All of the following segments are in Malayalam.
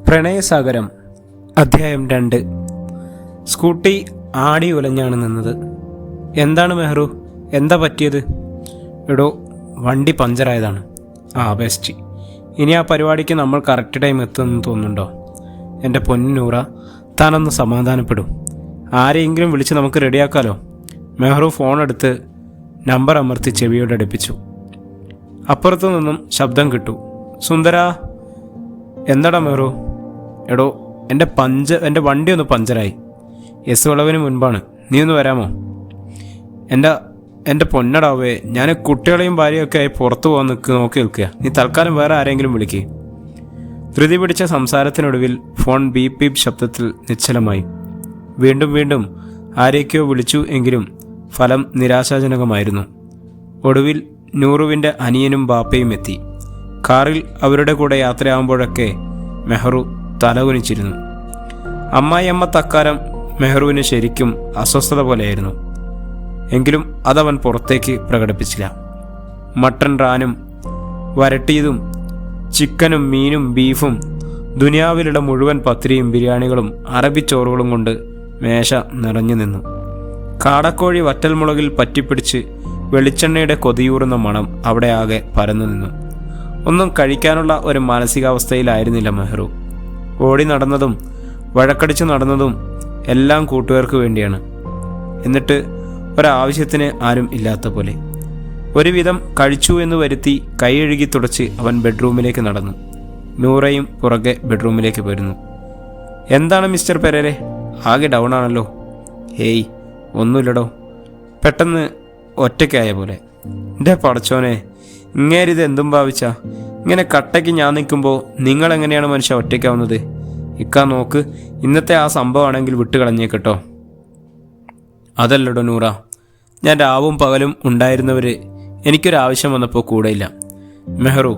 പ്രണയസാഗരം അധ്യായം 2. സ്കൂട്ടി ആടി ഉലഞ്ഞാണ് നിന്നത്. എന്താണ് മെഹ്റു, എന്താ പറ്റിയത്? എടോ, വണ്ടി പഞ്ചറായതാണ്. ബെസ്റ്റ്. ഇനി ആ പരിപാടിക്ക് നമ്മൾ കറക്റ്റ് ടൈം എത്തുമെന്ന് തോന്നുന്നുണ്ടോ? എൻ്റെ പൊന്നൂറ, താനൊന്ന് സമാധാനപ്പെടും. ആരെയെങ്കിലും വിളിച്ച് നമുക്ക് റെഡിയാക്കാലോ. മെഹ്റു ഫോണെടുത്ത് നമ്പർ അമർത്തി ചെവിയോട് അടുപ്പിച്ചു. അപ്പുറത്തു നിന്നും ശബ്ദം കിട്ടു. സുന്ദരാ. എന്താടാ മെഹ്റു? എടോ, എൻ്റെ വണ്ടി ഒന്ന് പഞ്ചറായി. എസ് വളവിന് മുൻപാണ്. നീ ഒന്ന് വരാമോ? എൻ്റെ പൊന്നടാവേ, ഞാൻ കുട്ടികളെയും ഭാര്യയൊക്കെ ആയി പുറത്തു പോകാൻ നോക്കി നിൽക്കുക. നീ തൽക്കാലം വേറെ ആരെങ്കിലും വിളിക്കുക. ധൃതി പിടിച്ച സംസാരത്തിനൊടുവിൽ ഫോൺ ബീപ് ബീപ് ശബ്ദത്തിൽ നിശ്ചലമായി. വീണ്ടും വീണ്ടും ആരെയൊക്കെയോ വിളിച്ചു. എങ്കിലും ഫലം നിരാശാജനകമായിരുന്നു. ഒടുവിൽ നൂറുവിൻ്റെ അനിയനും ബാപ്പയും എത്തി. കാറിൽ അവരുടെ കൂടെ യാത്രയാകുമ്പോഴൊക്കെ മെഹ്റു തലകുനിച്ചിരുന്നു. അമ്മായിയമ്മ തക്കാരം മെഹ്റുവിന് ശരിക്കും അസ്വസ്ഥത പോലെയായിരുന്നു. എങ്കിലും അതവൻ പുറത്തേക്ക് പ്രകടിപ്പിച്ചില്ല. മട്ടൻ റാനും വരട്ടിയതും ചിക്കനും മീനും ബീഫും ദുനിയാവിലുള്ള മുഴുവൻ പത്തിരിയും ബിരിയാണികളും അറബിച്ചോറുകളും കൊണ്ട് മേശ നിറഞ്ഞു നിന്നു. കാടക്കോഴി വറ്റൽമുളകിൽ പറ്റിപ്പിടിച്ച് വെളിച്ചെണ്ണയുടെ കൊതിയൂറുന്ന മണം അവിടെ ആകെ പരന്നു നിന്നു. ഒന്നും കഴിക്കാനുള്ള ഒരു മാനസികാവസ്ഥയിലായിരുന്നില്ല മെഹ്റു. ഓടി നടന്നതും വഴക്കടിച്ച് നടന്നതും എല്ലാം കൂട്ടുകാർക്ക് വേണ്ടിയാണ്. എന്നിട്ട് ഒരാവശ്യത്തിന് ആരും ഇല്ലാത്ത പോലെ ഒരുവിധം കഴിച്ചു എന്ന് വരുത്തി കൈയഴുകി തുടച്ച് അവൻ ബെഡ്റൂമിലേക്ക് നടന്നു. നൂറയും പുറകെ ബെഡ്റൂമിലേക്ക് പോരുന്നു. എന്താണ് മിസ്റ്റർ പെരേരെ, ആകെ ഡൗൺ ആണല്ലോ? ഹേയ്, ഒന്നുമില്ലടോ. പെട്ടെന്ന് ഒറ്റയ്ക്കായ പോലെ. എൻ്റെ പടച്ചോനെ, ഇങ്ങേരിത് എന്തും ഭാവിച്ചാ? ഇങ്ങനെ കട്ടയ്ക്ക് ഞാൻ നിൽക്കുമ്പോൾ നിങ്ങളെങ്ങനെയാണ് മനുഷ്യ ഒറ്റയ്ക്കാവുന്നത്? ഇക്കാ നോക്ക്, ഇന്നത്തെ ആ സംഭവമാണെങ്കിൽ വിട്ടുകളഞ്ഞേക്കട്ടോ. അതല്ലടോ നൂറ, ഞാൻ രാവും പകലും ഉണ്ടായിരുന്നവർ എനിക്കൊരാവശ്യം വന്നപ്പോൾ കൂടെയില്ല. മെഹ്റു,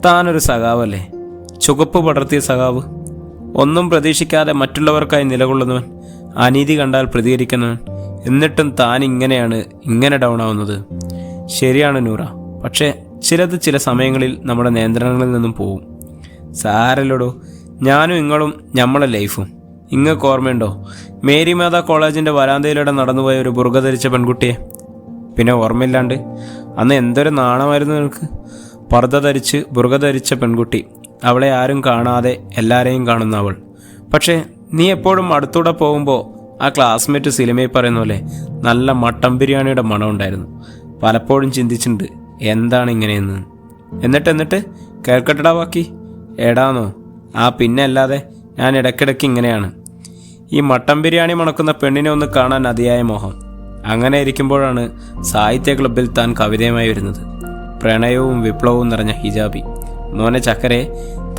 താനൊരു സഖാവല്ലേ? ചുവപ്പ് പടർത്തിയ സഖാവ്. ഒന്നും പ്രതീക്ഷിക്കാതെ മറ്റുള്ളവർക്കായി നിലകൊള്ളുന്നവൻ, അനീതി കണ്ടാൽ പ്രതികരിക്കുന്നവൻ. എന്നിട്ടും താൻ ഇങ്ങനെ ഡൗൺ ആവുന്നത് ശരിയാണ് നൂറ. പക്ഷേ ചില സമയങ്ങളിൽ നമ്മുടെ നിയന്ത്രണങ്ങളിൽ നിന്നും പോവും. സാരല്ലടോ, ഞാനും ഇങ്ങളും നമ്മളെ ലൈഫും. ഇങ്ങക്ക് ഓർമ്മയുണ്ടോ മേരി മാതാ കോളേജിൻ്റെ വരാന്തയിലൂടെ നടന്നുപോയ ഒരു ബുർഗ ധരിച്ച പെൺകുട്ടിയെ? പിന്നെ ഓർമ്മയില്ലാണ്ട്? അന്ന് എന്തൊരു നാണമായിരുന്നു നിനക്ക്. ബുർഗ ധരിച്ച പെൺകുട്ടി, അവളെ ആരും കാണാതെ എല്ലാവരെയും കാണുന്ന അവൾ. പക്ഷേ നീ എപ്പോഴും അടുത്തൂടെ പോകുമ്പോൾ ആ ക്ലാസ്മേറ്റ് സിനിമയിൽ പറയുന്ന പോലെ നല്ല മട്ടൻ ബിരിയാണിയുടെ മണം ഉണ്ടായിരുന്നു. പലപ്പോഴും ചിന്തിച്ചിട്ടുണ്ട് എന്താണ് ഇങ്ങനെയെന്ന്. എന്നിട്ട് കേൾക്കട്ടടാ ബാക്കി. എടാന്നോ? പിന്നെ അല്ലാതെ ഞാൻ ഇടയ്ക്കിടയ്ക്ക് ഇങ്ങനെയാണ്. ഈ മട്ടൻ ബിരിയാണി മണക്കുന്ന പെണ്ണിനെ ഒന്ന് കാണാൻ അതിയായ മോഹം. അങ്ങനെ ഇരിക്കുമ്പോഴാണ് സാഹിത്യ ക്ലബ്ബിൽ താൻ കവിതയുമായി വരുന്നത്. പ്രണയവും വിപ്ലവവും നിറഞ്ഞ ഹിജാബി. മോനെ ചക്കരെ,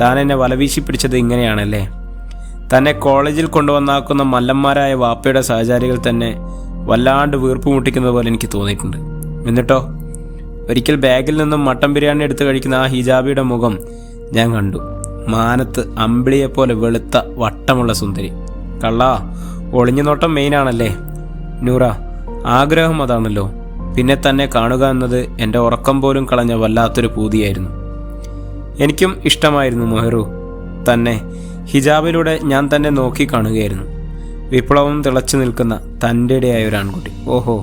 താൻ എന്നെ വലവീശി പിടിച്ചത് ഇങ്ങനെയാണല്ലേ? തന്നെ കോളേജിൽ കൊണ്ടുവന്നാക്കുന്ന മല്ലന്മാരായ വാപ്പയുടെ സഹചാരികൾ തന്നെ വല്ലാണ്ട് വീർപ്പ് മുട്ടിക്കുന്നത് പോലെ എനിക്ക് തോന്നിയിട്ടുണ്ട്. എന്നിട്ടോ ഒരിക്കൽ ബാഗിൽ നിന്നും മട്ടൻ ബിരിയാണി എടുത്ത് കഴിക്കുന്ന ആ ഹിജാബിയുടെ മുഖം ഞാൻ കണ്ടു. മാനത്ത് അമ്പിളിയെപ്പോലെ വെളുത്ത വട്ടമുള്ള സുന്ദരി. കള്ളാ, ഒളിഞ്ഞു നോട്ടം മെയിനാണല്ലേ നൂറ? ആഗ്രഹം അതാണല്ലോ. പിന്നെ തന്നെ കാണുക എന്നത് എൻ്റെ ഉറക്കം പോലും കളഞ്ഞ വല്ലാത്തൊരു പൂതിയായിരുന്നു. എനിക്കും ഇഷ്ടമായിരുന്നു മെഹ്റു. തന്നെ ഹിജാബിലൂടെ ഞാൻ തന്നെ നോക്കി കാണുകയായിരുന്നു. വിപ്ലവം തിളച്ചു നിൽക്കുന്ന തൻ്റെ ഇടയായ ഒരു ആൺകുട്ടി. ഓഹോ,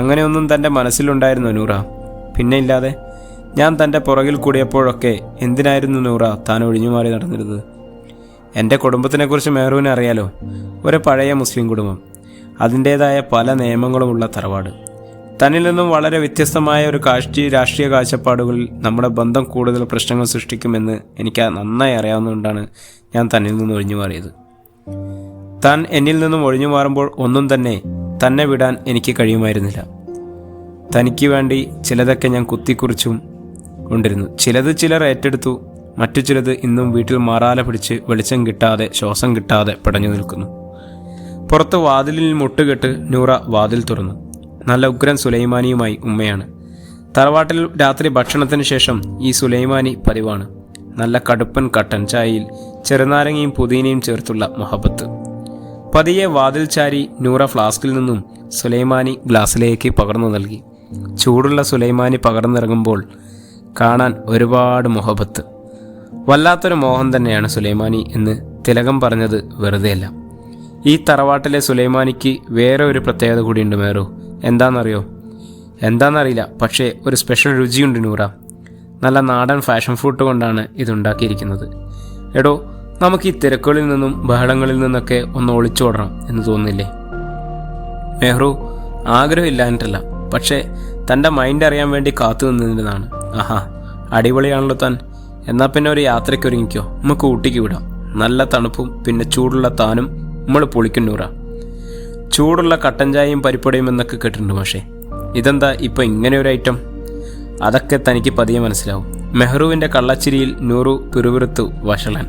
അങ്ങനെയൊന്നും തൻ്റെ മനസ്സിലുണ്ടായിരുന്നു നൂറ? പിന്നെ ഇല്ലാതെ. ഞാൻ തൻ്റെ പുറകിൽ കൂടിയപ്പോഴൊക്കെ എന്തിനായിരുന്നു നൂറ താൻ ഒഴിഞ്ഞുമാറി നടന്നിരുന്നത്? എൻ്റെ കുടുംബത്തിനെക്കുറിച്ച് മെഹ്റുവിനെ അറിയാലോ. ഒരു പഴയ മുസ്ലിം കുടുംബം, അതിൻ്റേതായ പല നിയമങ്ങളുമുള്ള തറവാട്. തന്നിൽ നിന്നും വളരെ വ്യത്യസ്തമായ ഒരു രാഷ്ട്രീയ കാഴ്ചപ്പാടുകളിൽ നമ്മുടെ ബന്ധം കൂടുതൽ പ്രശ്നങ്ങൾ സൃഷ്ടിക്കുമെന്ന് എനിക്ക് നന്നായി അറിയാവുന്നതുകൊണ്ടാണ് ഞാൻ തന്നിൽ നിന്ന് ഒഴിഞ്ഞു മാറിയത്. താൻ എന്നിൽ നിന്നും ഒഴിഞ്ഞു മാറുമ്പോൾ ഒന്നും തന്നെ വിടാൻ എനിക്ക് കഴിയുമായിരുന്നില്ല. തനിക്ക് വേണ്ടി ചിലതൊക്കെ ഞാൻ കുത്തിക്കുറിച്ചും കൊണ്ടിരുന്നു. ചിലർ ഏറ്റെടുത്തു. മറ്റു ചിലത് ഇന്നും വീട്ടിൽ മാറാല പിടിച്ച് വെളിച്ചം കിട്ടാതെ ശ്വാസം കിട്ടാതെ പിടഞ്ഞു നിൽക്കുന്നു. പുറത്ത് വാതിലിൽ മുട്ടുകെട്ട് നൂറ വാതിൽ തുറന്നു. നല്ല ഉഗ്രൻ സുലൈമാനിയുമായി ഉമ്മയാണ്. തറവാട്ടിൽ രാത്രി ഭക്ഷണത്തിന് ശേഷം ഈ സുലൈമാനി പതിവാണ്. നല്ല കടുപ്പൻ കട്ടൻ ചായയിൽ ചെറുനാരങ്ങയും പുതിനയും ചേർത്തുള്ള മൊഹബത്ത്. പതിയെ വാതിൽ ചാരി നൂറ ഫ്ലാസ്കിൽ നിന്നും സുലൈമാനി ഗ്ലാസ്സിലേക്ക് പകർന്നു നൽകി. ചൂടുള്ള സുലൈമാനി പകർന്നിറങ്ങുമ്പോൾ കാണാൻ ഒരുപാട് മൊഹബത്ത്. വല്ലാത്തൊരു മോഹം തന്നെയാണ് സുലൈമാനി എന്ന് തിലകം പറഞ്ഞത് വെറുതെയല്ല. ഈ തറവാട്ടിലെ സുലൈമാനിക്ക് വേറെ ഒരു പ്രത്യേകത കൂടിയുണ്ട് മെഹറു. എന്താണെന്നറിയില്ല, പക്ഷേ ഒരു സ്പെഷ്യൽ രുചിയുണ്ട് നൂറ. നല്ല നാടൻ ഫാഷൻ ഫ്രൂട്ട് കൊണ്ടാണ് ഇതുണ്ടാക്കിയിരിക്കുന്നത്. എടോ, നമുക്ക് ഈ തിരക്കുകളിൽ നിന്നും ബഹളങ്ങളിൽ നിന്നൊക്കെ ഒന്ന് ഒളിച്ചോടണം എന്ന് തോന്നുന്നില്ലേ? മെഹ്റു ആഗ്രഹമില്ലാഞ്ഞിട്ടല്ല, പക്ഷേ തൻ്റെ മൈൻഡ് അറിയാൻ വേണ്ടി കാത്തു നിന്നതാണ്. ആഹാ, അടിപൊളിയാണല്ലോ താൻ. എന്നാൽ പിന്നെ ഒരു യാത്രയ്ക്ക് ഒരുങ്ങിക്കോ, നമുക്ക് ഊട്ടിക്ക് വിടാം. നല്ല തണുപ്പും പിന്നെ ചൂടുള്ള താനും നമ്മൾ പൊളിക്കും നൂറ. ചൂടുള്ള കട്ടൻ ചായയും പരിപ്പടയും എന്നൊക്കെ കേട്ടിട്ടുണ്ട്. പക്ഷേ ഇതെന്താ ഇപ്പം ഇങ്ങനെ ഒരു ഐറ്റം? അതൊക്കെ തനിക്ക് പതിയെ മനസ്സിലാവും. മെഹ്റുവിൻ്റെ കള്ളച്ചിരിയിൽ നൂറു പിറുപിറുത്തു വഷളൻ.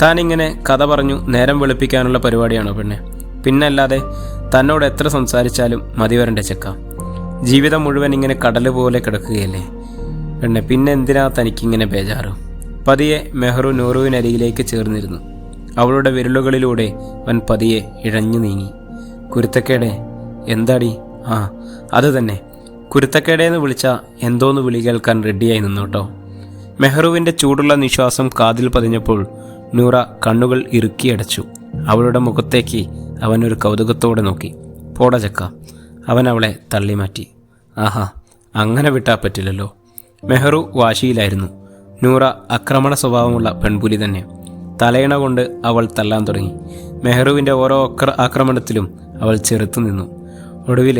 താനിങ്ങനെ കഥ പറഞ്ഞു നേരം വെളുപ്പിക്കാനുള്ള പരിപാടിയാണോ പെണ്ണെ? പിന്നല്ലാതെ തന്നോട് എത്ര സംസാരിച്ചാലും മതിവരൻ്റെ ചെക്ക. ജീവിതം മുഴുവൻ ഇങ്ങനെ കടല് പോലെ കിടക്കുകയല്ലേ പെണ്ണെ, പിന്നെ എന്തിനാ തനിക്കിങ്ങനെ ബേജാറ്? പതിയെ മെഹ്റു നൂറുവിനരികിലേക്ക് ചേർന്നിരുന്നു. അവളുടെ വിരലുകളിലൂടെ അവൻ പതിയെ ഇഴഞ്ഞു നീങ്ങി. കുരുത്തക്കേടെ? എന്താടി? ആ അത് തന്നെ, കുരുത്തക്കേടേന്ന് വിളിച്ചാൽ എന്തോന്ന് വിളി കേൾക്കാൻ റെഡിയായി നിന്നോട്ടോ. മെഹ്റുവിൻ്റെ ചൂടുള്ള നിശ്വാസം കാതിൽ പതിഞ്ഞപ്പോൾ നൂറ കണ്ണുകൾ ഇറുക്കിയടച്ചു. അവളുടെ മുഖത്തേക്ക് അവനൊരു കൗതുകത്തോടെ നോക്കി. പോട ചക്ക, അവൻ അവളെ തള്ളി മാറ്റി. ആഹാ, അങ്ങനെ വിട്ടാൽ പറ്റില്ലല്ലോ. മെഹ്റു വാശിയിലായിരുന്നു. നൂറ ആക്രമണ സ്വഭാവമുള്ള പെൺപുലി തന്നെ. തലയിണ കൊണ്ട് അവൾ തല്ലാൻ തുടങ്ങി. മെഹ്റുവിൻ്റെ ഓരോ ആക്രമണത്തിലും അവൾ ചെറുത്തു നിന്നു. ഒടുവിൽ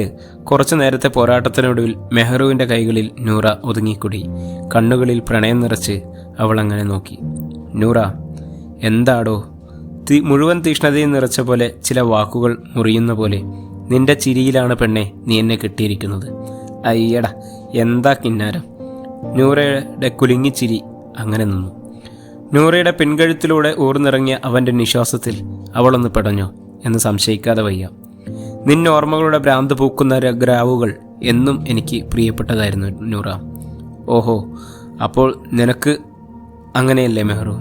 കുറച്ചു നേരത്തെ പോരാട്ടത്തിനൊടുവിൽ മെഹ്റുവിൻ്റെ കൈകളിൽ നൂറ ഒതുങ്ങിക്കൂടി. കണ്ണുകളിൽ പ്രണയം നിറച്ച് അവൾ അങ്ങനെ നോക്കി. നൂറ, എന്താടോ? മുഴുവൻ തീഷ്ണതയും നിറച്ച പോലെ, ചില വാക്കുകൾ മുറിയുന്ന പോലെ. നിന്റെ ചിരിയിലാണ് പെണ്ണെ നീ എന്നെ കിട്ടിയിരിക്കുന്നത്. അയ്യടാ, എന്താ കിന്നാരം! നൂറയുടെ കുലുങ്ങിച്ചിരി അങ്ങനെ നിന്നു. നൂറയുടെ പിൻകഴുത്തിലൂടെ ഊർന്നിറങ്ങിയ അവൻ്റെ നിശ്വാസത്തിൽ അവളൊന്ന് പെടഞ്ഞോ എന്ന് സംശയിക്കാതെ വയ്യ. നിന്നോർമ്മകളുടെ ഭ്രാന്ത് പൂക്കുന്ന ഗ്രാവുകൾ എന്നും എനിക്ക് പ്രിയപ്പെട്ടതായിരുന്നു നൂറ. ഓഹോ, അപ്പോൾ നിനക്ക് അങ്ങനെയല്ലേ മെഹ്റു?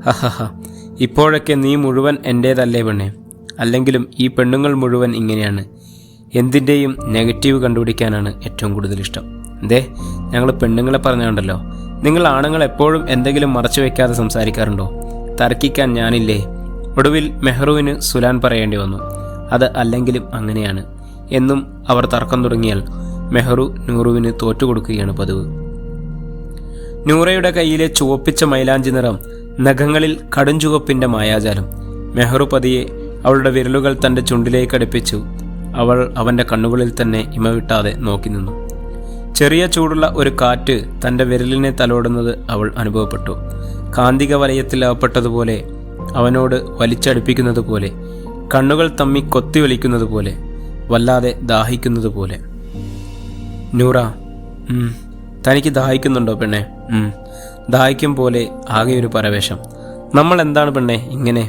ഹഹഹ, ഇപ്പോഴൊക്കെ നീ മുഴുവൻ എൻ്റേതല്ലേ പെണ്ണെ? അല്ലെങ്കിലും ഈ പെണ്ണുങ്ങൾ മുഴുവൻ ഇങ്ങനെയാണ്. എന്തിൻ്റെയും നെഗറ്റീവ് കണ്ടുപിടിക്കാനാണ് ഏറ്റവും കൂടുതൽ ഇഷ്ടം. ഞങ്ങൾ പെണ്ണുങ്ങളെ പറഞ്ഞുണ്ടല്ലോ, നിങ്ങൾ ആണുങ്ങൾ എപ്പോഴും എന്തെങ്കിലും മറച്ചു വയ്ക്കാതെ സംസാരിക്കാറുണ്ടോ? തർക്കിക്കാൻ ഞാനില്ലേ? ഒടുവിൽ മെഹ്റുവിന് സുലാൻ പറയേണ്ടി വന്നു. അത് അല്ലെങ്കിലും അങ്ങനെയാണ് എന്നും അവർ തർക്കം തുടങ്ങിയാൽ മെഹ്റു നൂറുവിന് തോറ്റുകൊടുക്കുകയാണ് പതിവ്. നൂറയുടെ കയ്യിലെ ചുവപ്പിച്ച മൈലാഞ്ചി നിറം, നഖങ്ങളിൽ കടുംചുവപ്പിൻ്റെ മായാജാലം. മെഹ്റു പതിയെ അവളുടെ വിരലുകൾ തൻ്റെ ചുണ്ടിലേക്ക് അടുപ്പിച്ചു. അവൾ അവൻ്റെ കണ്ണുകളിൽ തന്നെ ഇമവിട്ടാതെ നോക്കി നിന്നു. ചെറിയ ചൂടുള്ള ഒരു കാറ്റ് തൻ്റെ വിരലിനെ തലോടുന്നത് അവൾ അനുഭവപ്പെട്ടു. കാന്തിക വലയത്തിൽ അകപ്പെട്ടതുപോലെ, അവനോട് വലിച്ചടുപ്പിക്കുന്നത് പോലെ, കണ്ണുകൾ തമ്മി കൊത്തി വലിക്കുന്നത് പോലെ, വല്ലാതെ ദാഹിക്കുന്നത് പോലെ. നൂറ, തനിക്ക് ദാഹിക്കുന്നുണ്ടോ പെണ്ണെ? ദാഹിക്കും പോലെ, ആകെ ഒരു പരവേശം. നമ്മൾ എന്താണ് പെണ്ണെ ഇങ്ങനെ?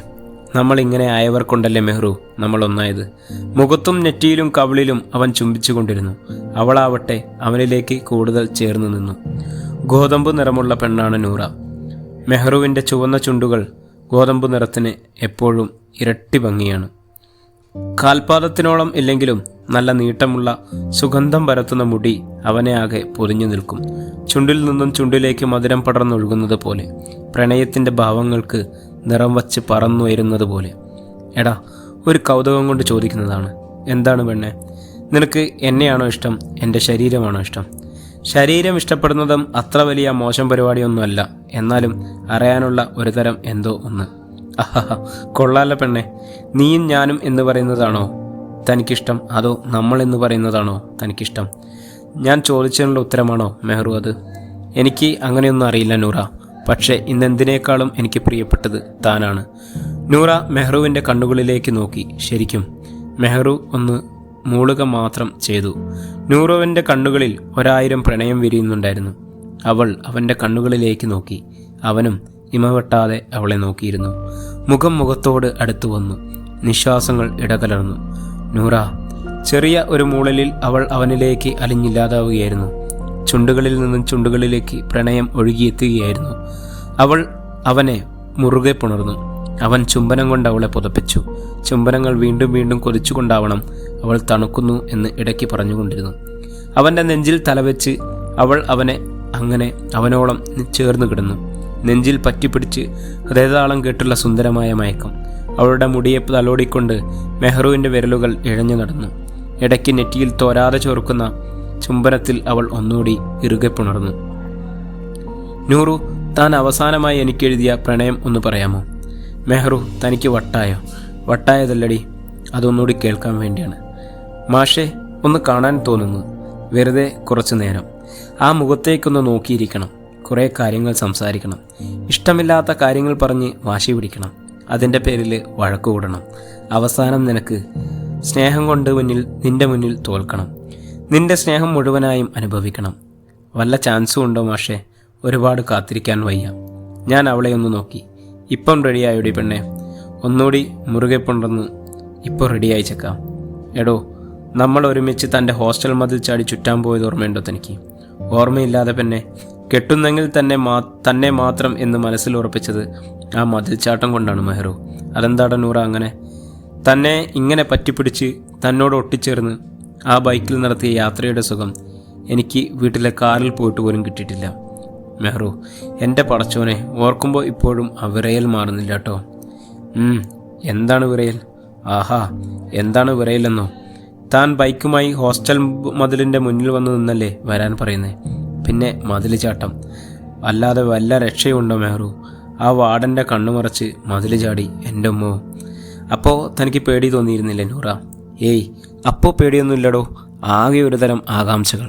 നമ്മളിങ്ങനെ ആയവർ കൊണ്ടല്ലേ മെഹ്റു നമ്മൾ ഒന്നായത്. മുഖത്തും നെറ്റിയിലും കവിളിലും അവൻ ചുംബിച്ചുകൊണ്ടിരുന്നു. അവളാവട്ടെ അവനിലേക്ക് കൂടുതൽ ചേർന്ന് നിന്നു. ഗോതമ്പ് നിറമുള്ള പെണ്ണാണ് നൂറ. മെഹ്റുവിൻ്റെ ചുവന്ന ചുണ്ടുകൾ ഗോതമ്പ് നിറത്തിന് എപ്പോഴും ഇരട്ടി ഭംഗിയാണ്. കാൽപാദത്തിനോളം ഇല്ലെങ്കിലും നല്ല നീട്ടമുള്ള സുഗന്ധം പരത്തുന്ന മുടി അവനെ ആകെ പൊതിഞ്ഞു നിൽക്കും. ചുണ്ടിൽ നിന്നും ചുണ്ടിലേക്ക് മധുരം പടർന്നൊഴുകുന്നത് പോലെ, പ്രണയത്തിൻ്റെ ഭാവങ്ങൾക്ക് നിറം വച്ച് പറന്നുയരുന്നത് പോലെ. എടാ, ഒരു കൗതുകം കൊണ്ട് ചോദിക്കുന്നതാണ്. എന്താണ് പെണ്ണെ, നിനക്ക് എന്നെയാണോ ഇഷ്ടം, എൻ്റെ ശരീരമാണോ ഇഷ്ടം? ശരീരം ഇഷ്ടപ്പെടുന്നതും അത്ര വലിയ മോശം പരിപാടിയൊന്നുമല്ല, എന്നാലും അറിയാനുള്ള ഒരു തരം എന്തോ ഒന്ന്. അഹഹ, കൊള്ളാല്ല പെണ്ണെ. നീയും ഞാനും എന്ന് പറയുന്നതാണോ തനിക്കിഷ്ടം, അതോ നമ്മൾ എന്ന് പറയുന്നതാണോ തനിക്കിഷ്ടം? ഞാൻ ചോദിച്ചതിനുള്ള ഉത്തരമാണോ മെഹ്റു അത്? എനിക്ക് അങ്ങനെയൊന്നും അറിയില്ല നൂറ, പക്ഷേ ഇന്നെന്തിനേക്കാളും എനിക്ക് പ്രിയപ്പെട്ടത് താനാണ്. നൂറ മെഹ്റുവിൻ്റെ കണ്ണുകളിലേക്ക് നോക്കി. ശരിക്കും മെഹ്റു ഒന്ന് മൂളുക മാത്രം ചെയ്തു. നൂറുവിൻ്റെ കണ്ണുകളിൽ 1000 പ്രണയം വിരിയുന്നുണ്ടായിരുന്നു. അവൾ അവൻ്റെ കണ്ണുകളിലേക്ക് നോക്കി. അവനും ഇമവെട്ടാതെ അവളെ നോക്കിയിരുന്നു. മുഖം മുഖത്തോട് അടുത്തു വന്നു. നിശ്വാസങ്ങൾ ഇടകലർന്നു. നൂറ, ചെറിയ ഒരു മൂളലിൽ അവൾ അവനിലേക്ക് അലിഞ്ഞില്ലാതാവുകയായിരുന്നു. ചുണ്ടുകളിൽ നിന്നും ചുണ്ടുകളിലേക്ക് പ്രണയം ഒഴുകിയെത്തുകയായിരുന്നു. അവൾ അവനെ മുറുകെ പുണർന്നു. അവൻ ചുംബനം കൊണ്ട് അവളെ പുതപ്പിച്ചു. ചുംബനങ്ങൾ വീണ്ടും വീണ്ടും കൊതിച്ചുകൊണ്ടാവണം അവൾ തണുക്കുന്നു എന്ന് ഇടയ്ക്ക് പറഞ്ഞുകൊണ്ടിരുന്നു. അവൻ്റെ നെഞ്ചിൽ തലവെച്ച് അവൾ അവനെ അങ്ങനെ അവനോളം ചേർന്നു കിടന്നു. നെഞ്ചിൽ പറ്റിപ്പിടിച്ച് ഹൃദയതാളം കേട്ടുള്ള സുന്ദരമായ മയക്കം. അവളുടെ മുടിയെ തലോടിക്കൊണ്ട് മെഹ്റുവിൻ്റെ വിരലുകൾ ഇഴഞ്ഞു നടന്നു. ഇടയ്ക്ക് നെറ്റിയിൽ തോരാതെ ചോർക്കുന്ന ചുംബനത്തിൽ അവൾ ഒന്നുകൂടി ഇറുകെ പുണർന്നു. നൂറു, താൻ അവസാനമായി എനിക്കെഴുതിയ പ്രണയം ഒന്ന് പറയാമോ? മെഹ്റു, തനിക്ക് വട്ടായോ? വട്ടായതല്ലടി, അതൊന്നുകൂടി കേൾക്കാൻ വേണ്ടിയാണ്. മാഷേ, ഒന്ന് കാണാൻ തോന്നുന്നു. വെറുതെ കുറച്ചു നേരം ആ മുഖത്തേക്കൊന്ന് നോക്കിയിരിക്കണം. കുറേ കാര്യങ്ങൾ സംസാരിക്കണം. ഇഷ്ടമില്ലാത്ത കാര്യങ്ങൾ പറഞ്ഞ് വാശി പിടിക്കണം. അതിൻ്റെ പേരിൽ വഴക്ക് കൂടണം. അവസാനം നിനക്ക് സ്നേഹം കൊണ്ട് നിന്റെ മുന്നിൽ തോൽക്കണം. നിന്റെ സ്നേഹം മുഴുവനായും അനുഭവിക്കണം. വല്ല ചാൻസും ഉണ്ടോ മാഷേ? ഒരുപാട് കാത്തിരിക്കാൻ വയ്യ. ഞാൻ അവളെ ഒന്ന് നോക്കി. ഇപ്പം റെഡിയായോടി പെണ്ണെ? ഒന്നുകൂടി മുറുകെ പുണർന്ന് ഇപ്പോൾ റെഡിയായി ചെക്കാം. എടോ, നമ്മൾ ഒരുമിച്ച് തൻ്റെ ഹോസ്റ്റൽ മതിൽ ചാടി ചുറ്റാൻ പോയത് ഓർമ്മയുണ്ടോ തനിക്ക്? ഓർമ്മയില്ലാതെ പെണ്ണെ, കെട്ടുന്നെങ്കിൽ തന്നെ മാത്രം എന്ന് മനസ്സിൽ ഉറപ്പിച്ചത് ആ മതിൽച്ചാട്ടം കൊണ്ടാണ് മെഹ്റു. അതെന്താടാ നൂറ അങ്ങനെ? തന്നെ ഇങ്ങനെ പറ്റിപ്പിടിച്ച് തന്നോട് ഒട്ടിച്ചേർന്ന് ആ ബൈക്കിൽ നടത്തിയ യാത്രയുടെ സുഖം എനിക്ക് വീട്ടിലെ കാറിൽ പോയിട്ട് പോലും കിട്ടിയിട്ടില്ല മെഹ്റു. എൻ്റെ പടച്ചോനെ, ഓർക്കുമ്പോൾ ഇപ്പോഴും ആ വിറയൽ മാറുന്നില്ല കേട്ടോ. എന്താണ് വിറയൽ? ആഹാ, എന്താണ് വിറയലെന്നോ? താൻ ബൈക്കുമായി ഹോസ്റ്റൽ മതിലിൻ്റെ മുന്നിൽ വന്ന് നിന്നല്ലേ വരാൻ പറയുന്നേ? പിന്നെ മതിൽ ചാട്ടം അല്ലാതെ വല്ല രക്ഷയുണ്ടോ മെഹ്റു? ആ വാർഡൻ്റെ കണ്ണുമറച്ച് മതിൽ ചാടി. എൻ്റെ ഉമ്മോ, അപ്പോൾ തനിക്ക് പേടി തോന്നിയിരുന്നില്ലേ നൂറ? ഏയ്, അപ്പോൾ പേടിയൊന്നുമില്ലടോ. ആകെ ഒരു തരം ആകാംക്ഷകൾ,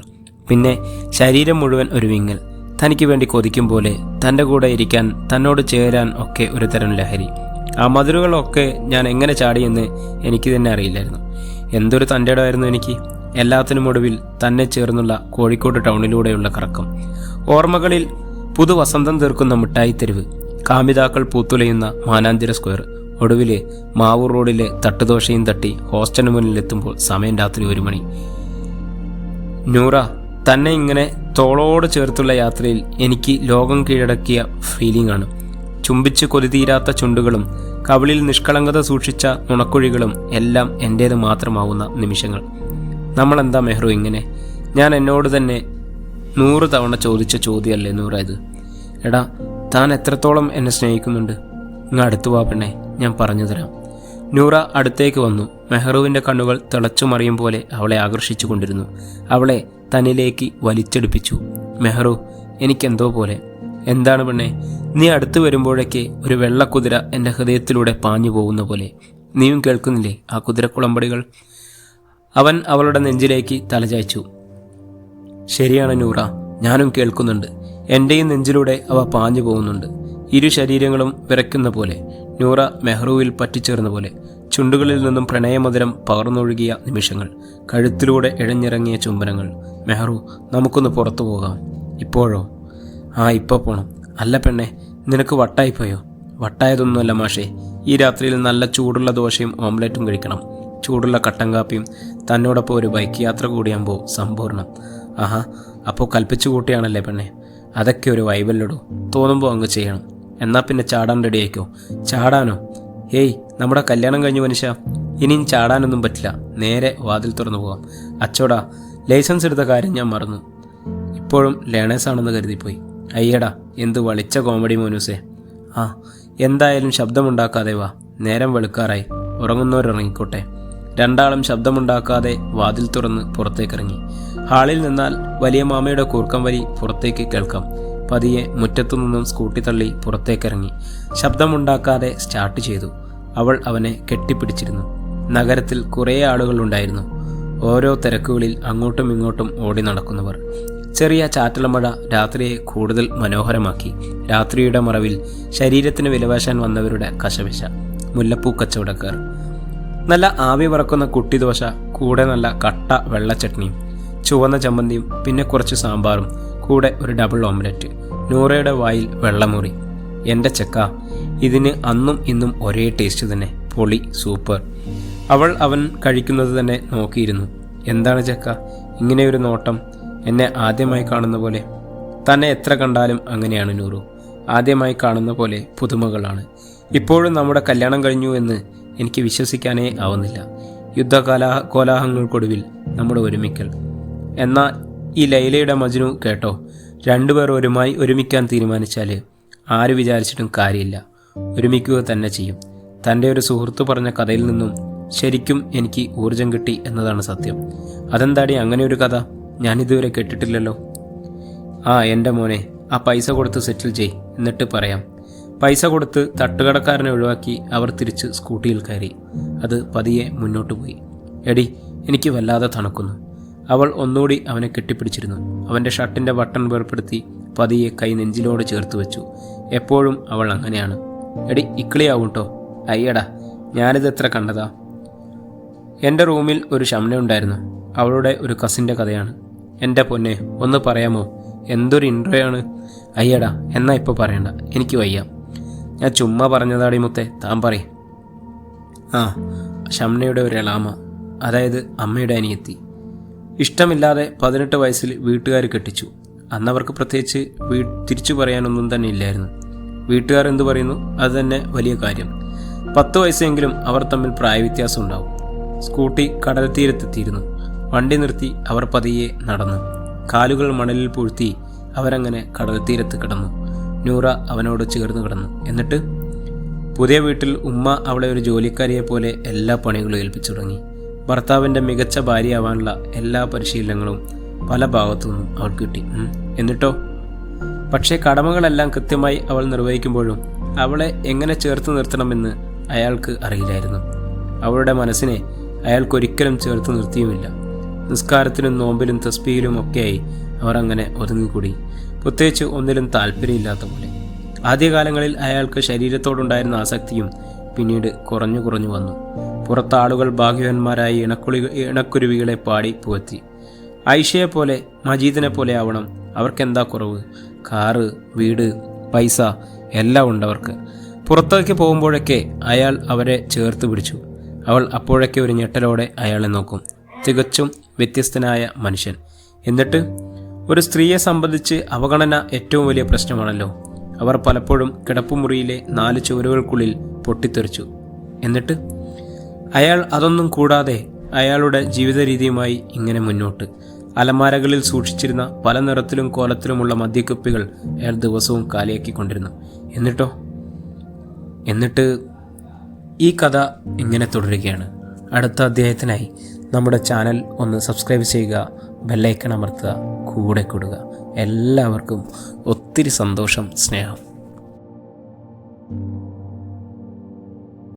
പിന്നെ ശരീരം മുഴുവൻ ഒരു വിങ്ങൽ. തനിക്ക് വേണ്ടി കൊതിക്കും പോലെ തൻ്റെ കൂടെ ഇരിക്കാൻ, തന്നോട് ചേരാൻ ഒക്കെ ഒരു തരം ലഹരി. ആ മതിലുകളൊക്കെ ഞാൻ എങ്ങനെ ചാടിയെന്ന് എനിക്ക് തന്നെ അറിയില്ലായിരുന്നു. എന്തൊരു തൻ്റെ ഇടമായിരുന്നു എനിക്ക്. എല്ലാത്തിനും ഒടുവിൽ തന്നെ ചേർന്നുള്ള കോഴിക്കോട് ടൗണിലൂടെയുള്ള കറക്കം, ഓർമ്മകളിൽ പുതുവസന്തം തീർക്കുന്ന മിഠായിത്തെരുവ്, കാമിതാക്കൾ പൂത്തുലയുന്ന മാനാഞ്ചിറ സ്ക്വയർ, ഒടുവിൽ മാവൂർ റോഡിലെ തട്ടുദോശയും തട്ടി ഹോസ്റ്റലിന് മുന്നിലെത്തുമ്പോൾ സമയം രാത്രി 1 മണി. നൂറ, തന്നെ ഇങ്ങനെ തോളോട് ചേർത്തുള്ള യാത്രയിൽ എനിക്ക് ലോകം കീഴടക്കിയ ഫീലിംഗ് ആണ്. ചുംബിച്ച് കൊതിതീരാത്ത ചുണ്ടുകളും കവിളിൽ നിഷ്കളങ്കത സൂക്ഷിച്ച നുണക്കുഴികളും എല്ലാം എൻ്റേത് മാത്രമാവുന്ന നിമിഷങ്ങൾ. നമ്മളെന്താ മെഹ്റു ഇങ്ങനെ? ഞാൻ എന്നോട് തന്നെ 100 തവണ ചോദിച്ച ചോദ്യമല്ലേ നൂറ ഇത്? എടാ, താൻ എത്രത്തോളം എന്നെ സ്നേഹിക്കുന്നുണ്ട്? ഇങ്ങ് അടുത്തു വാ പെണ്ണെ, ഞാൻ പറഞ്ഞു തരാം. നൂറ അടുത്തേക്ക് വന്നു. മെഹ്റുവിൻ്റെ കണ്ണുകൾ തിളച്ചു മറിയും പോലെ അവളെ ആകർഷിച്ചു കൊണ്ടിരുന്നു. അവളെ തന്നിലേക്ക് വലിച്ചെടുപ്പിച്ചു. മെഹ്റു, എനിക്കെന്തോ പോലെ. എന്താണ് പെണ്ണെ? നീ അടുത്ത് വരുമ്പോഴേക്ക് ഒരു വെള്ളക്കുതിര എൻ്റെ ഹൃദയത്തിലൂടെ പാഞ്ഞു പോകുന്ന പോലെ. നീയും കേൾക്കുന്നില്ലേ ആ കുതിരക്കുളമ്പടികൾ? അവൻ അവളുടെ നെഞ്ചിലേക്ക് തലചായ്ച്ചു. ശരിയാണ് നൂറ, ഞാനും കേൾക്കുന്നുണ്ട്. എൻ്റെയും നെഞ്ചിലൂടെ അവ പാഞ്ഞു പോകുന്നുണ്ട്. ഇരു ശരീരങ്ങളും വിറയ്ക്കുന്ന പോലെ, നൂറ മെഹ്റുവിൽ പറ്റിച്ചേർന്ന പോലെ. ചുണ്ടുകളിൽ നിന്നും പ്രണയമധുരം പകർന്നൊഴുകിയ നിമിഷങ്ങൾ, കഴുത്തിലൂടെ ഇഴഞ്ഞിറങ്ങിയ ചുംബനങ്ങൾ. മെഹ്റു, നമുക്കൊന്ന് പുറത്തു പോകാം. ഇപ്പോഴോ? ആ, ഇപ്പോൾ പോണം. അല്ല പെണ്ണെ, നിനക്ക് വട്ടായിപ്പോയോ? വട്ടായതൊന്നുമല്ല മാഷേ. ഈ രാത്രിയിൽ നല്ല ചൂടുള്ള ദോശയും ഓംലെറ്റും കഴിക്കണം. ചൂടുള്ള കട്ടൻ കാപ്പിയും. തന്നോടൊപ്പം ഒരു ബൈക്ക് യാത്ര കൂടിയാകുമ്പോൾ സമ്പൂർണ്ണം. ആഹാ, അപ്പോൾ കൽപ്പിച്ചു കൂട്ടിയാണല്ലേ പെണ്ണെ? അതൊക്കെ ഒരു വൈബല്ലിടൂ. തോന്നുമ്പോൾ അങ്ങ് ചെയ്യണം. എന്നാൽ പിന്നെ ചാടാൻ റെഡിയായിക്കോ. ചാടാനോ? ഹേയ്, നമ്മുടെ കല്യാണം കഴിഞ്ഞു മനുഷ്യ. ഇനിയും ചാടാനൊന്നും പറ്റില്ല. നേരെ വാതിൽ തുറന്നു പോകാം. അച്ചോടാ, ലൈസൻസ് എടുത്ത കാര്യം ഞാൻ മറന്നു. ഇപ്പോഴും ലേണേഴ്സാണെന്ന് കരുതിപ്പോയി. അയ്യടാ, എന്ത് വളിച്ച കോമഡി മോനൂസേ. ആ, എന്തായാലും ശബ്ദമുണ്ടാക്കാതെ വാ. നേരം വെളുക്കാറായി. ഉറങ്ങുന്നവരുറങ്ങിക്കോട്ടെ. രണ്ടാളും ശബ്ദമുണ്ടാക്കാതെ വാതിൽ തുറന്ന് പുറത്തേക്കിറങ്ങി. ഹാളിൽ നിന്നാൽ വലിയ മാമയുടെ കൂർക്കം വലി പുറത്തേക്ക് കേൾക്കാം. പതിയെ മുറ്റത്തു നിന്നും സ്കൂട്ടി തള്ളി പുറത്തേക്കിറങ്ങി. ശബ്ദമുണ്ടാക്കാതെ സ്റ്റാർട്ട് ചെയ്തു. അവൾ അവനെ കെട്ടിപ്പിടിച്ചിരുന്നു. നഗരത്തിൽ കുറേ ആളുകളുണ്ടായിരുന്നു. ഓരോ തിരക്കുകളിൽ അങ്ങോട്ടും ഇങ്ങോട്ടും ഓടി നടക്കുന്നവർ. ചെറിയ ചാറ്റലമഴ രാത്രിയെ കൂടുതൽ മനോഹരമാക്കി. രാത്രിയുടെ മറവിൽ ശരീരത്തിന് വിലവാശാൻ വന്നവരുടെ കശവിശ. മുല്ലപ്പൂ കച്ചവടക്കാർ. നല്ല ആവി പറക്കുന്ന കുട്ടിദോശ, കൂടെ നല്ല കട്ട വെള്ളച്ചട്നിയും ചുവന്ന ചമ്മന്തിയും, പിന്നെ കുറച്ച് സാമ്പാറും, കൂടെ ഒരു ഡബിൾ ഓംലെറ്റ്. നൂറയുടെ വായിൽ വെള്ളമുറി. എൻ്റെ ചെക്ക, ഇതിന് അന്നും ഇന്നും ഒരേ ടേസ്റ്റ് തന്നെ. പൊളി, സൂപ്പർ. അവൻ കഴിക്കുന്നത് തന്നെ നോക്കിയിരുന്നു. എന്താണ് ചെക്ക ഇങ്ങനെയൊരു നോട്ടം? എന്നെ ആദ്യമായി കാണുന്ന പോലെ. തന്നെ എത്ര കണ്ടാലും അങ്ങനെയാണ് നൂറു. ആദ്യമായി കാണുന്ന പോലെ പുതുമകളാണ്. ഇപ്പോഴും നമ്മുടെ കല്യാണം കഴിഞ്ഞു എന്ന് എനിക്ക് വിശ്വസിക്കാനേ ആവുന്നില്ല. കോലാഹലങ്ങൾക്കൊടുവിൽ നമ്മുടെ ഒരുമിക്കൽ. എന്നാൽ ഈ ലൈലയുടെ മജ്നു കേട്ടോ, 2 പേർ ഒരുമിക്കാൻ തീരുമാനിച്ചാൽ ആര് വിചാരിച്ചിട്ടും കാര്യമില്ല, ഒരുമിക്കുക തന്നെ ചെയ്യും. തൻ്റെ ഒരു സുഹൃത്ത് പറഞ്ഞ കഥയിൽ നിന്നും ശരിക്കും എനിക്ക് ഊർജം കിട്ടി എന്നതാണ് സത്യം. അതെന്താടി അങ്ങനെ ഒരു കഥ? ഞാനിതുവരെ കേട്ടിട്ടില്ലല്ലോ. എൻ്റെ മോനെ, ആ പൈസ കൊടുത്ത് സെറ്റിൽ ചെയ്, എന്നിട്ട് പറയാം. പൈസ കൊടുത്ത് തട്ടുകടക്കാരനെ ഒഴിവാക്കി അവർ തിരിച്ച് സ്കൂട്ടിയിൽ കയറി. അത് പതിയെ മുന്നോട്ട് പോയി. എടി, എനിക്ക് വല്ലാതെ തണുക്കുന്നു. അവൾ ഒന്നുകൂടി അവനെ കെട്ടിപ്പിടിച്ചിരുന്നു. അവൻ്റെ ഷർട്ടിൻ്റെ ബട്ടൺ വേർപ്പെടുത്തി പതിയെ കൈ നെഞ്ചിലോട് ചേർത്ത് വെച്ചു. എപ്പോഴും അവൾ അങ്ങനെയാണ്. എടി, ഇക്കിളിയാവും കേട്ടോ. അയ്യടാ, ഞാനിത് എത്ര കണ്ടതാ. എൻ്റെ റൂമിൽ ഒരു ഷംന ഉണ്ടായിരുന്നു. അവളുടെ ഒരു കസിൻ്റെ കഥയാണ്. എൻ്റെ പൊന്നെ, ഒന്ന് പറയാമോ? എന്തൊരു ഇൻട്രോയാണ്. അയ്യടാ, എന്നാ ഇപ്പോൾ പറയണ്ട, എനിക്ക് വയ്യ. ഞാൻ ചുമ്മാ പറഞ്ഞതാടി മുത്തേ, താൻ പറയും. ഷംനയുടെ ഒരു എളാമ, അതായത് അമ്മയുടെ അനിയത്തി. ഇഷ്ടമില്ലാതെ 18 വയസ്സിൽ വീട്ടുകാർ കെട്ടിച്ചു. അന്നവർക്ക് പ്രത്യേകിച്ച് തിരിച്ചു പറയാനൊന്നും തന്നെ ഇല്ലായിരുന്നു. വീട്ടുകാർ എന്തു പറയുന്നു അത് തന്നെ വലിയ കാര്യം. 10 വയസ്സെങ്കിലും അവർ തമ്മിൽ പ്രായവ്യത്യാസം ഉണ്ടാവും. സ്കൂട്ടി കടൽ തീരത്തെത്തിയിരുന്നു. വണ്ടി നിർത്തി അവർ പതിയെ നടന്നു. കാലുകൾ മണലിൽ പൂഴ്ത്തി അവരങ്ങനെ കടൽ തീരത്ത് കിടന്നു. നൂറ അവനോട് ചേർന്ന് കിടന്നു. എന്നിട്ട് പുതിയ വീട്ടിൽ ഉമ്മ അവളെ ഒരു ജോലിക്കാരിയെ പോലെ എല്ലാ പണികളും ഏൽപ്പിച്ചു തുടങ്ങി. ഭർത്താവിൻ്റെ മികച്ച ഭാര്യയാവാനുള്ള എല്ലാ പരിശീലനങ്ങളും പല ഭാഗത്തു നിന്നും അവൾക്ക് കിട്ടി. എന്നിട്ടോ? പക്ഷേ കടമകളെല്ലാം കൃത്യമായി അവൾ നിർവഹിക്കുമ്പോഴും അവളെ എങ്ങനെ ചേർത്ത് നിർത്തണമെന്ന് അയാൾക്ക് അറിയില്ലായിരുന്നു. അവളുടെ മനസ്സിനെ അയാൾക്കൊരിക്കലും ചേർത്ത് നിർത്തിയുമില്ല. നിസ്കാരത്തിലും നോമ്പിലും തസ്ബീഹിലും ഒക്കെയായി അവർ അങ്ങനെ ഒതുങ്ങിക്കൂടി, പ്രത്യേകിച്ച് ഒന്നിലും താല്പര്യമില്ലാത്ത പോലെ. ആദ്യകാലങ്ങളിൽ അയാൾക്ക് ശരീരത്തോടുണ്ടായിരുന്ന ആസക്തിയും പിന്നീട് കുറഞ്ഞു കുറഞ്ഞു വന്നു. പുറത്താളുകൾ ഭാഗ്യവാന്മാരായി ഇണക്കുരുവികളെ പാടി പുകഴ്ത്തി. ഐഷയെ പോലെ മജീദിനെ പോലെ ആവണം, അവർക്കെന്താ കുറവ്? കാറ്, വീട്, പൈസ എല്ലാം ഉണ്ടവർക്ക്. പുറത്തേക്ക് പോകുമ്പോഴൊക്കെ അയാൾ അവരെ ചേർത്ത് പിടിച്ചു. അവൾ അപ്പോഴൊക്കെ ഒരു ഞെട്ടലോടെ അയാളെ നോക്കും. തികച്ചും വ്യത്യസ്തനായ മനുഷ്യൻ. എന്നിട്ട് ഒരു സ്ത്രീയെ സംബന്ധിച്ച് അവഗണന ഏറ്റവും വലിയ പ്രശ്നമാണല്ലോ. അവർ പലപ്പോഴും കിടപ്പുമുറിയിലെ 4 ചുവരുകൾക്കുള്ളിൽ പൊട്ടിത്തെറിച്ചു. എന്നിട്ട് അയാൾ അതൊന്നും കൂടാതെ അയാളുടെ ജീവിത രീതിയുമായി ഇങ്ങനെ മുന്നോട്ട്. അലമാരകളിൽ സൂക്ഷിച്ചിരുന്ന പല നിറത്തിലും കോലത്തിലുമുള്ള മദ്യക്കുപ്പികൾ അയാൾ ദിവസവും കാലിയാക്കിക്കൊണ്ടിരുന്നു. എന്നിട്ട് ഈ കഥ ഇങ്ങനെ തുടരുകയാണ്. അടുത്ത അധ്യായത്തിനായി നമ്മുടെ ചാനൽ ഒന്ന് സബ്സ്ക്രൈബ് ചെയ്യുക, ബെല്ലൈക്കൺ അമർത്തുക, കൂടെ കൂടുക. എല്ലാവർക്കും ഒത്തിരി സന്തോഷം, സ്നേഹം.